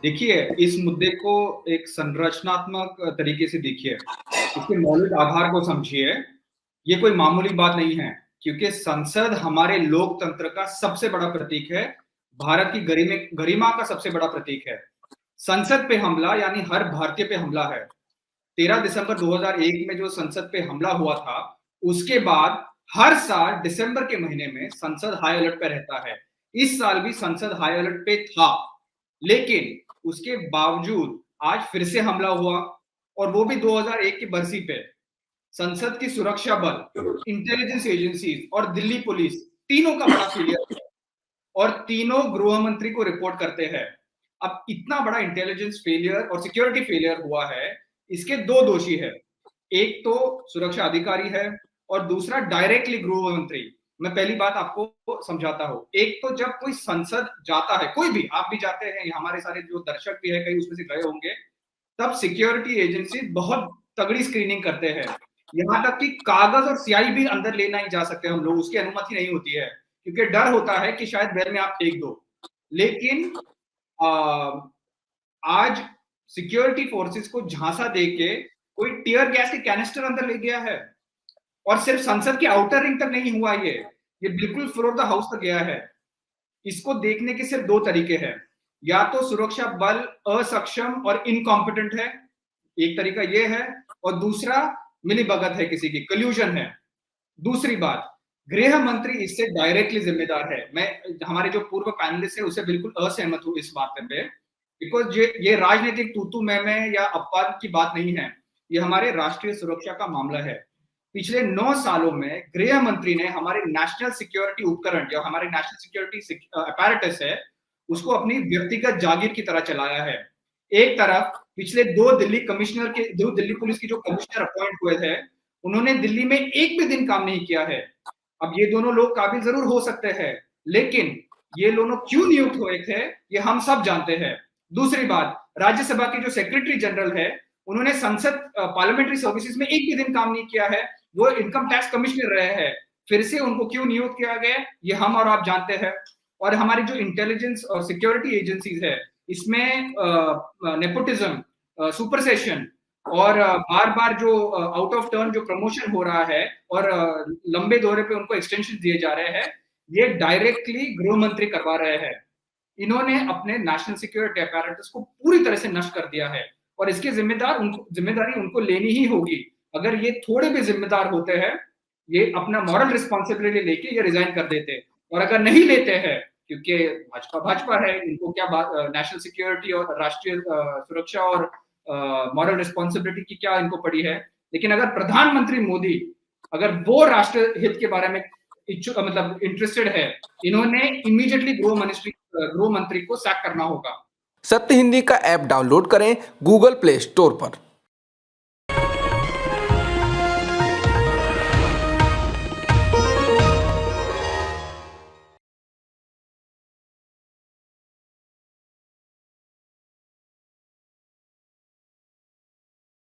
देखिए, इस मुद्दे को एक संरचनात्मक तरीके से देखिए, इसके मौलिक आधार को समझिए। ये कोई मामूली बात नहीं है, क्योंकि संसद हमारे लोकतंत्र का सबसे बड़ा प्रतीक है, भारत की गरिमा का सबसे बड़ा प्रतीक है। संसद पे हमला यानी हर भारतीय पे हमला है। 13 दिसंबर 2001 में जो संसद पे हमला हुआ था, उसके बाद हर साल दिसंबर के महीने में संसद हाई अलर्ट पे रहता है। इस साल भी संसद हाई अलर्ट पे था, लेकिन उसके बावजूद आज फिर से हमला हुआ, और वो भी 2001 की बरसी पे। संसद की सुरक्षा बल, इंटेलिजेंस एजेंसीज और दिल्ली पुलिस, तीनों का बड़ा फेलियर है, और तीनों गृह मंत्री को रिपोर्ट करते हैं। अब इतना बड़ा इंटेलिजेंस फेलियर और सिक्योरिटी फेलियर हुआ है, इसके दो दोषी है। एक तो सुरक्षा अधिकारी है, और दूसरा डायरेक्टली गृह मंत्री। मैं पहली बात आपको समझाता हूं। एक तो जब कोई संसद जाता है, कोई भी, आप भी जाते हैं, हमारे सारे जो दर्शक भी है कई उसमें से गए होंगे, तब सिक्योरिटी एजेंसी बहुत तगड़ी स्क्रीनिंग करते हैं। यहाँ तक कि कागज और स्याही भी अंदर ले नहीं जा सकते हम लोग, उसकी अनुमति नहीं होती है, क्योंकि डर होता है कि शायद बैग में आप फेंक दो। लेकिन आज सिक्योरिटी फोर्सेस को झांसा देके कोई टीयर गैस के कैनिस्टर अंदर ले गया है, और सिर्फ संसद के आउटर रिंग तक नहीं हुआ, ये बिल्कुल फ्लोर द हाउस तक गया है। इसको देखने के सिर्फ दो तरीके हैं, या तो सुरक्षा बल असक्षम और इनकॉम्पिटेंट है, एक तरीका ये है, और दूसरा मिलीभगत है, किसी की कल्यूजन है। दूसरी बात, गृह मंत्री इससे डायरेक्टली जिम्मेदार है। मैं हमारे जो पूर्व पैनलिस्ट है उससे बिल्कुल असहमत हूं इस बात पे, बिकॉज ये राजनीतिक तूतू मैं या अपवाद की बात नहीं है, ये हमारे राष्ट्रीय सुरक्षा का मामला है। पिछले 9 सालों में गृह मंत्री ने हमारे नेशनल सिक्योरिटी उपकरण, जो हमारे नेशनल सिक्योरिटी अपैरेटस है, उसको अपनी व्यक्तिगत जागीर की तरह चलाया है। एक तरफ पिछले दो दिल्ली पुलिस के जो कमिश्नर अपॉइंट हुए थे, उन्होंने दिल्ली में एक भी दिन काम नहीं किया है। अब ये दोनों लोग काबिल जरूर हो सकते हैं, लेकिन ये दोनों क्यों नियुक्त हुए थे, ये हम सब जानते हैं। दूसरी बात, राज्यसभा के जो सेक्रेटरी जनरल है, उन्होंने संसद पार्लियामेंट्री सर्विसेज में एक भी दिन काम नहीं किया है, वो इनकम टैक्स कमिश्नर रहे हैं। फिर से उनको क्यों नियुक्त किया गया, ये हम और आप जानते हैं। और हमारी जो इंटेलिजेंस और सिक्योरिटी एजेंसीज है, इसमें नेपोटिज्म, सुपरसेशन, और बार बार जो आउट ऑफ टर्न जो प्रमोशन हो रहा है, और लंबे दौरे पे उनको एक्सटेंशन दिए जा रहे हैं, ये डायरेक्टली गृह मंत्री करवा रहे हैं। इन्होंने अपने नेशनल सिक्योरिटी अपैरेटस को पूरी तरह से नष्ट कर दिया है, और इसकी जिम्मेदारी उनको लेनी ही होगी। अगर ये थोड़े भी जिम्मेदार होते हैं, ये अपना मॉरल रिस्पॉन्सिबिलिटी लेके ये रिजाइन कर देते, और अगर नहीं लेते हैं, क्योंकि भाजपा है, इनको क्या बात, नेशनल सिक्योरिटी और राष्ट्रीय सुरक्षा और मॉरल रिस्पॉन्सिबिलिटी की क्या इनको पड़ी है। लेकिन अगर प्रधानमंत्री मोदी, अगर वो राष्ट्र हित के बारे में मतलब इंटरेस्टेड है, इन्होंने इमीडिएटली गृह मंत्री को सैक करना होगा। सत्य हिंदी का ऐप डाउनलोड करें गूगल प्ले स्टोर पर।